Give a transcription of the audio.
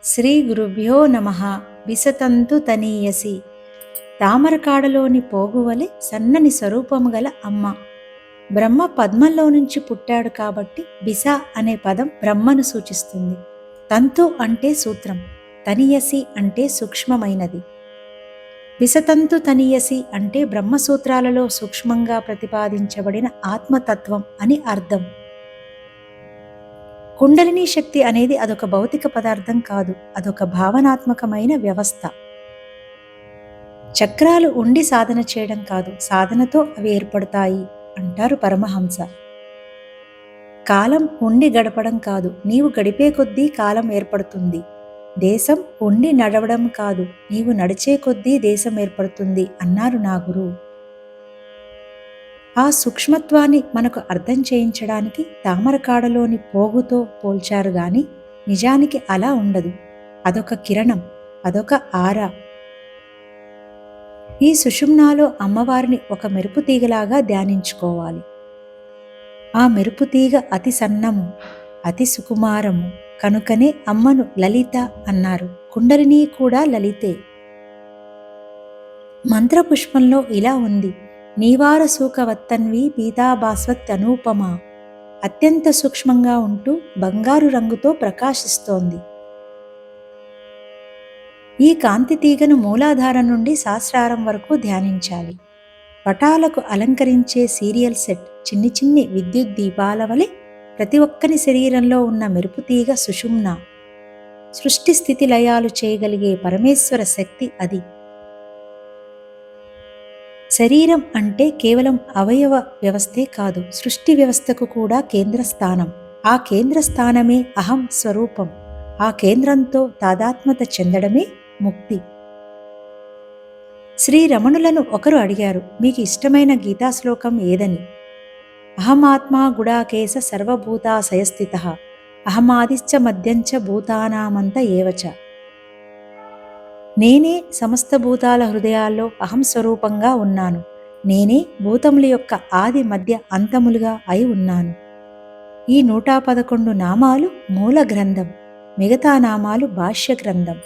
శ్రీ గురుభ్యో నమః. విసతంతు తనీయసి. తామరకాడలోని పోగువలె సన్నని స్వరూపము గల అమ్మ. బ్రహ్మ పద్మంలో నుంచి పుట్టాడు కాబట్టి బిస అనే పదం బ్రహ్మను సూచిస్తుంది. తంతు అంటే సూత్రం, తనీయసి అంటే సూక్ష్మమైనది. విసతంతు తనీయసి అంటే బ్రహ్మసూత్రాలలో సూక్ష్మంగా ప్రతిపాదించబడిన ఆత్మతత్వం అని అర్థం. కుండలిని శక్తి అనేది అదొక భౌతిక పదార్థం కాదు, అదొక భావనాత్మకమైన వ్యవస్థ. చక్రాలు ఉండి సాధన చేయడం కాదు, సాధనతో అవి ఏర్పడతాయి అంటారు పరమహంస. కాలం ఉండి గడపడం కాదు, నీవు గడిపే కొద్దీ కాలం ఏర్పడుతుంది. దేశం ఉండి నడవడం కాదు, నీవు నడిచే కొద్దీ దేశం ఏర్పడుతుంది అన్నారు నా గురువు. ఆ సూక్ష్మత్వాన్ని మనకు అర్థం చేయించడానికి తామరకాడలోని పోగుతో పోల్చారు గాని నిజానికి అలా ఉండదు. అదొక కిరణం, అదొక ఆరా. ఈ సుషుమ్నాలో అమ్మవారిని ఒక మెరుపు తీగలాగా ధ్యానించుకోవాలి. ఆ మెరుపు తీగ అతి సన్నము, అతి సుకుమారము, కనుకనే అమ్మను లలిత అన్నారు. కుండలిని కూడా లలితే. మంత్రపుష్పంలో ఇలా ఉంది: నీవార సూకవత్తన్వి పీతాభాస్వత్ అనూపమా. అత్యంత సూక్ష్మంగా ఉంటూ బంగారు రంగుతో ప్రకాశిస్తోంది. ఈ కాంతి తీగను మూలాధారం నుండి సహస్రారం వరకు ధ్యానించాలి. పటాలకు అలంకరించే సీరియల్ సెట్ చిన్ని చిన్ని విద్యుత్ దీపాల వలె ప్రతి ఒక్కరి శరీరంలో ఉన్న మెరుపు తీగ సుషుమ్న. సృష్టి స్థితి లయాలు చేయగలిగే పరమేశ్వర శక్తి అది. శరీరం అంటే కేవలం అవయవ వ్యవస్థే కాదు, సృష్టి వ్యవస్థకు కూడా కేంద్ర స్థానం. ఆ కేంద్ర స్థానమే అహం స్వరూపం. ఆ కేంద్రంతో తాదాత్మ్యత చెందడమే ముక్తి. శ్రీ రమణులను ఒకరు అడిగారు, మీకు ఇష్టమైన గీతా శ్లోకం ఏదని? అహమాత్మా గుడాకేశ సర్వభూతాశయస్థితః అహమాదిశ్చ మధ్యంచ భూతానామంత ఏవచ. నేనే సమస్త భూతాల హృదయాల్లో అహం స్వరూపంగా ఉన్నాను. నేనే భూతముల యొక్క ఆది మధ్య అంతములుగా అయి ఉన్నాను. ఈ 111 నామాలు మూల గ్రంథం, మిగతా నామాలు భాష్య గ్రంథం.